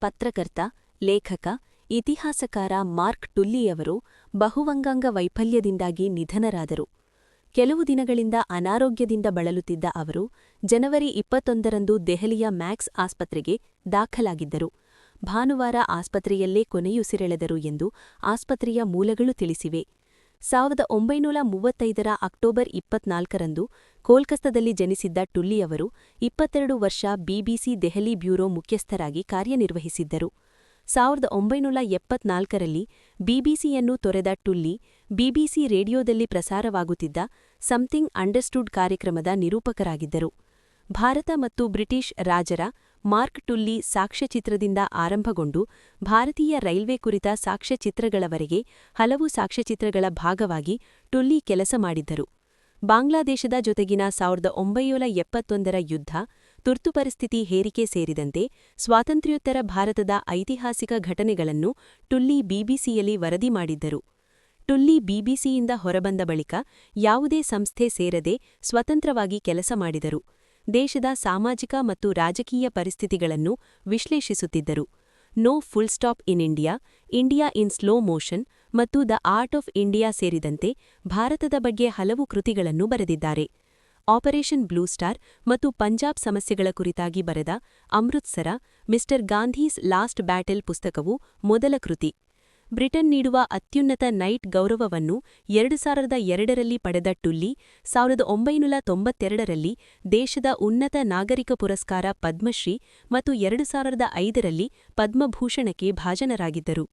ಪತ್ರಕರ್ತ, ಲೇಖಕ, ಇತಿಹಾಸಕಾರ ಮಾರ್ಕ್ ಟುಲ್ಲಿಯವರು ಬಹುವಂಗಾಂಗ ವೈಫಲ್ಯದಿಂದಾಗಿ ನಿಧನರಾದರು. ಕೆಲವು ದಿನಗಳಿಂದ ಅನಾರೋಗ್ಯದಿಂದ ಬಳಲುತ್ತಿದ್ದ ಅವರು ಜನವರಿ 21ರಂದು ದೆಹಲಿಯ ಮ್ಯಾಕ್ಸ್ ಆಸ್ಪತ್ರೆಗೆ ದಾಖಲಾಗಿದ್ದರು. ಭಾನುವಾರ ಆಸ್ಪತ್ರೆಯಲ್ಲೇ ಕೊನೆಯುಸಿರೆಳೆದರು ಎಂದು ಆಸ್ಪತ್ರೆಯ ಮೂಲಗಳು ತಿಳಿಸಿವೆ. 1935ರ ಅಕ್ಟೋಬರ್ 24ರಂದು ಕೋಲ್ಕತ್ತಾದಲ್ಲಿ ಜನಿಸಿದ್ದ ಟುಲ್ಲಿಯವರು 22 ವರ್ಷ ಬಿಬಿಸಿ ದೆಹಲಿ ಬ್ಯೂರೋ ಮುಖ್ಯಸ್ಥರಾಗಿ ಕಾರ್ಯನಿರ್ವಹಿಸಿದ್ದರು. 1974ರಲ್ಲಿ ಬಿಬಿಸಿಯನ್ನು ತೊರೆದ ಟುಲ್ಲಿ ಬಿಬಿಸಿ ರೇಡಿಯೋದಲ್ಲಿ ಪ್ರಸಾರವಾಗುತ್ತಿದ್ದ ಸಮಥಿಂಗ್ ಅಂಡರ್ಸ್ಟುಡ್ ಕಾರ್ಯಕ್ರಮದ ನಿರೂಪಕರಾಗಿದ್ದರು. ಭಾರತ ಮತ್ತು ಬ್ರಿಟಿಷ್ ರಾಜರ ಮಾರ್ಕ್ ಟುಲ್ಲಿ ಸಾಕ್ಷ್ಯಚಿತ್ರದಿಂದ ಆರಂಭಗೊಂಡು ಭಾರತೀಯ ರೈಲ್ವೆ ಕುರಿತ ಸಾಕ್ಷ್ಯಚಿತ್ರಗಳವರೆಗೆ ಹಲವು ಸಾಕ್ಷ್ಯಚಿತ್ರಗಳ ಭಾಗವಾಗಿ ಟುಲ್ಲಿ ಕೆಲಸ ಮಾಡಿದ್ದರು. ಬಾಂಗ್ಲಾದೇಶದ ಜೊತೆಗಿನ 1971ರ ಯುದ್ಧ, ತುರ್ತುಪರಿಸ್ಥಿತಿ ಹೇರಿಕೆ ಸೇರಿದಂತೆ ಸ್ವಾತಂತ್ರ್ಯೋತ್ತರ ಭಾರತದ ಐತಿಹಾಸಿಕ ಘಟನೆಗಳನ್ನು ಟುಲ್ಲಿ ಬಿಬಿಸಿಯಲ್ಲಿ ವರದಿ ಮಾಡಿದ್ದರು. ಟುಲ್ಲಿ ಬಿಬಿಸಿಯಿಂದ ಹೊರಬಂದ ಬಳಿಕ ಯಾವುದೇ ಸಂಸ್ಥೆ ಸೇರದೆ ಸ್ವತಂತ್ರವಾಗಿ ಕೆಲಸ ಮಾಡಿದರು. ದೇಶದ ಸಾಮಾಜಿಕ ಮತ್ತು ರಾಜಕೀಯ ಪರಿಸ್ಥಿತಿಗಳನ್ನು ವಿಶ್ಲೇಷಿಸುತ್ತಿದ್ದರು. No full stop in India, India in slow motion ಮತ್ತು ದ ಆರ್ಟ್ ಆಫ್ ಇಂಡಿಯಾ ಸೇರಿದಂತೆ ಭಾರತದ ಬಗ್ಗೆ ಹಲವು ಕೃತಿಗಳನ್ನು ಬರೆದಿದ್ದಾರೆ. ಆಪರೇಷನ್ ಬ್ಲೂ ಸ್ಟಾರ್ ಮತ್ತು ಪಂಜಾಬ್ ಸಮಸ್ಯೆಗಳ ಕುರಿತಾಗಿ ಬರೆದ Amritsar, mister Gandhi's last battle ಪುಸ್ತಕವು ಮೊದಲ ಕೃತಿ. ಬ್ರಿಟನ್ ನೀಡುವ ಅತ್ಯುನ್ನತ ನೈಟ್ ಗೌರವವನ್ನು 2002ರಲ್ಲಿ ಪಡೆದ ಟುಲ್ಲಿ 1992ರಲ್ಲಿ ದೇಶದ ಉನ್ನತ ನಾಗರಿಕ ಪುರಸ್ಕಾರ ಪದ್ಮಶ್ರೀ ಮತ್ತು 2005ರಲ್ಲಿ ಪದ್ಮಭೂಷಣಕ್ಕೆ ಭಾಜನರಾಗಿದ್ದರು.